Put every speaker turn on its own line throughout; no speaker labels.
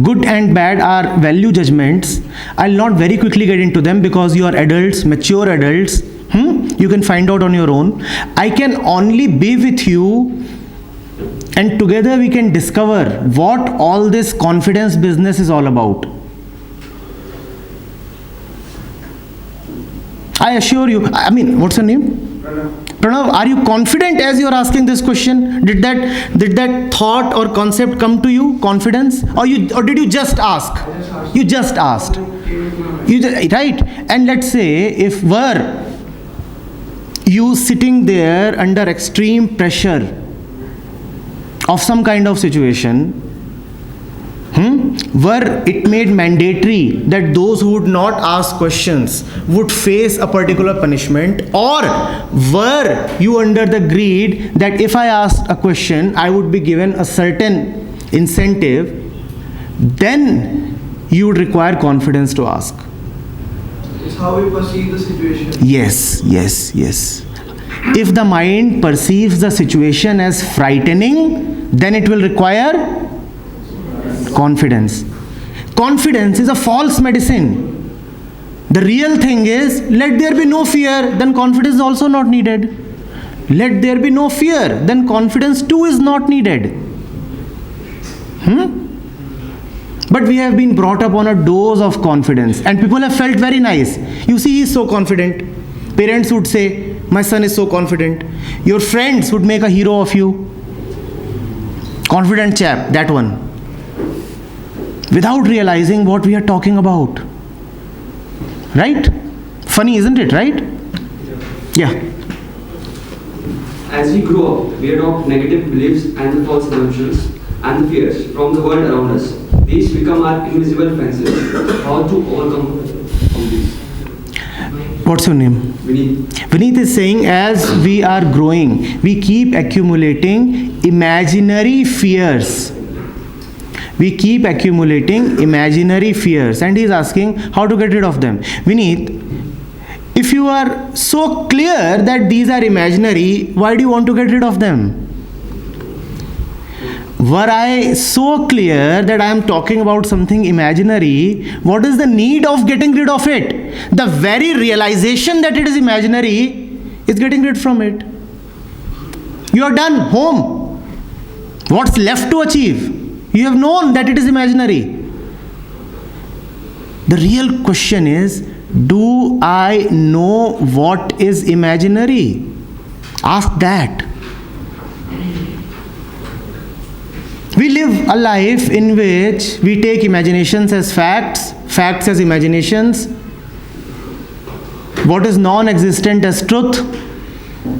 Good and bad are value judgments. I'll not very quickly get into them because you are adults, mature adults. You can find out on your own. I can only be with you, and together we can discover what all this confidence business is all about. I assure you, what's your name? Pranav, are you confident as you are asking this question? Did that thought or concept come to you? Confidence? Or did you just ask? You just asked. Right? And let's say if were you sitting there under extreme pressure of some kind of situation, were it made mandatory that those who would not ask questions would face a particular punishment, or were you under the greed that if I asked a question I would be given a certain incentive, then you would require confidence to ask.
It's how we perceive the situation.
Yes. If the mind perceives the situation as frightening, then it will require confidence. Confidence is a false medicine. The real thing is, let there be no fear, then confidence is also not needed. Let there be no fear, then confidence too is not needed. But we have been brought up on a dose of confidence, and people have felt very nice. You see, he is so confident. Parents would say, my son is so confident. Your friends would make a hero of you. Confident chap, that one. Without realizing what we are talking about. Right? Funny, isn't it, right? Yeah.
As we grow up, we adopt negative beliefs and the false assumptions and the fears from the world around us. These become our invisible fences. How to overcome these?
What's your name?
Vineet.
Vineet is saying, as we are growing, we keep accumulating imaginary fears. We keep accumulating imaginary fears, and he is asking how to get rid of them. Vineet, if you are so clear that these are imaginary, why do you want to get rid of them? Were I so clear that I am talking about something imaginary, what is the need of getting rid of it? The very realization that it is imaginary is getting rid from it. You are done, home. What's left to achieve? You have known that it is imaginary. The real question is, do I know what is imaginary? Ask that. We live a life in which we take imaginations as facts, facts as imaginations, what is non-existent as truth,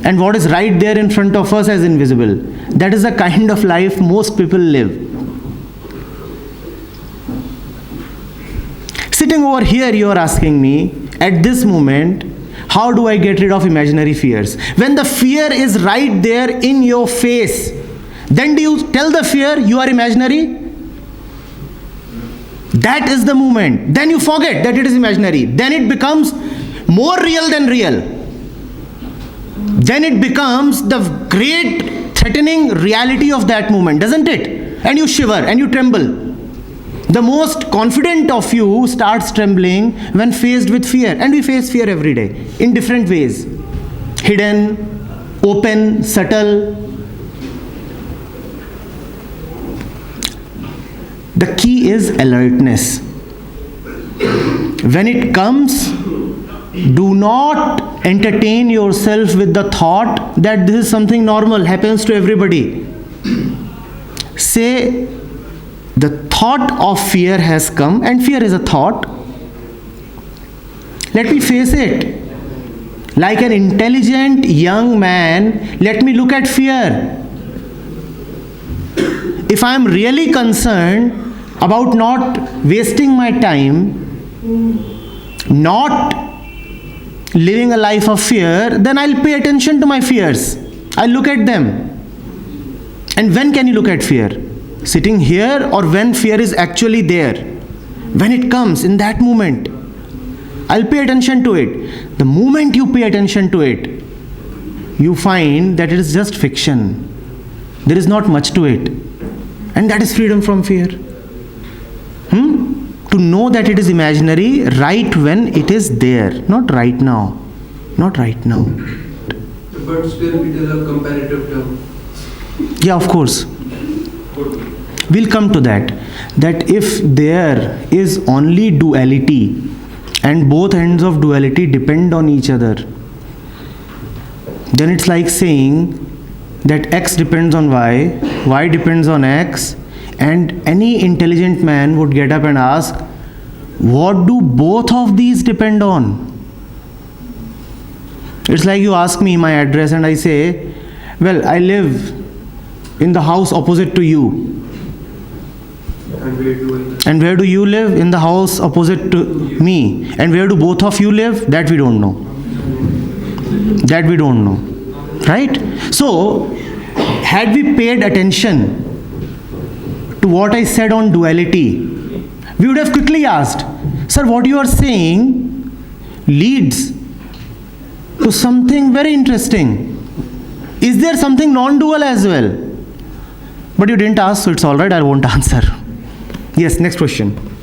and what is right there in front of us as invisible. That is the kind of life most people live. Sitting over here, you are asking me, at this moment, how do I get rid of imaginary fears? When the fear is right there in your face, then do you tell the fear you are imaginary? That is the moment. Then you forget that it is imaginary. Then it becomes more real than real. Then it becomes the great threatening reality of that moment, doesn't it? And you shiver and you tremble. The most confident of you starts trembling when faced with fear. And we face fear every day in different ways. Hidden, open, subtle. The key is alertness. When it comes, do not entertain yourself with the thought that this is something normal, happens to everybody. Say, the thought of fear has come, and fear is a thought. Let me face it. Like an intelligent young man, let me look at fear. If I am really concerned about not wasting my time, not living a life of fear, then I'll pay attention to my fears. I'll look at them. And when can you look at fear? Sitting here, or when fear is actually there? When it comes, in that moment, I'll pay attention to it. The moment you pay attention to it, you find that it is just fiction. There is not much to it. And that is freedom from fear. to know that it is imaginary right when it is there, not right now. Not right now.
But still it is a comparative term.
Yeah, of course. We'll come to that. That if there is only duality and both ends of duality depend on each other, then it's like saying that X depends on Y depends on X, and any intelligent man would get up and ask, what do both of these depend on? It's like you ask me my address and I say, well, I live in the house opposite to you. And where do you live? In the house opposite to me. And where do both of you live? That we don't know. That we don't know. Right? So, had we paid attention to what I said on duality, we would have quickly asked, sir, what you are saying leads to something very interesting. Is there something non-dual as well? But you didn't ask, so it's all right, I won't answer. Yes, next question.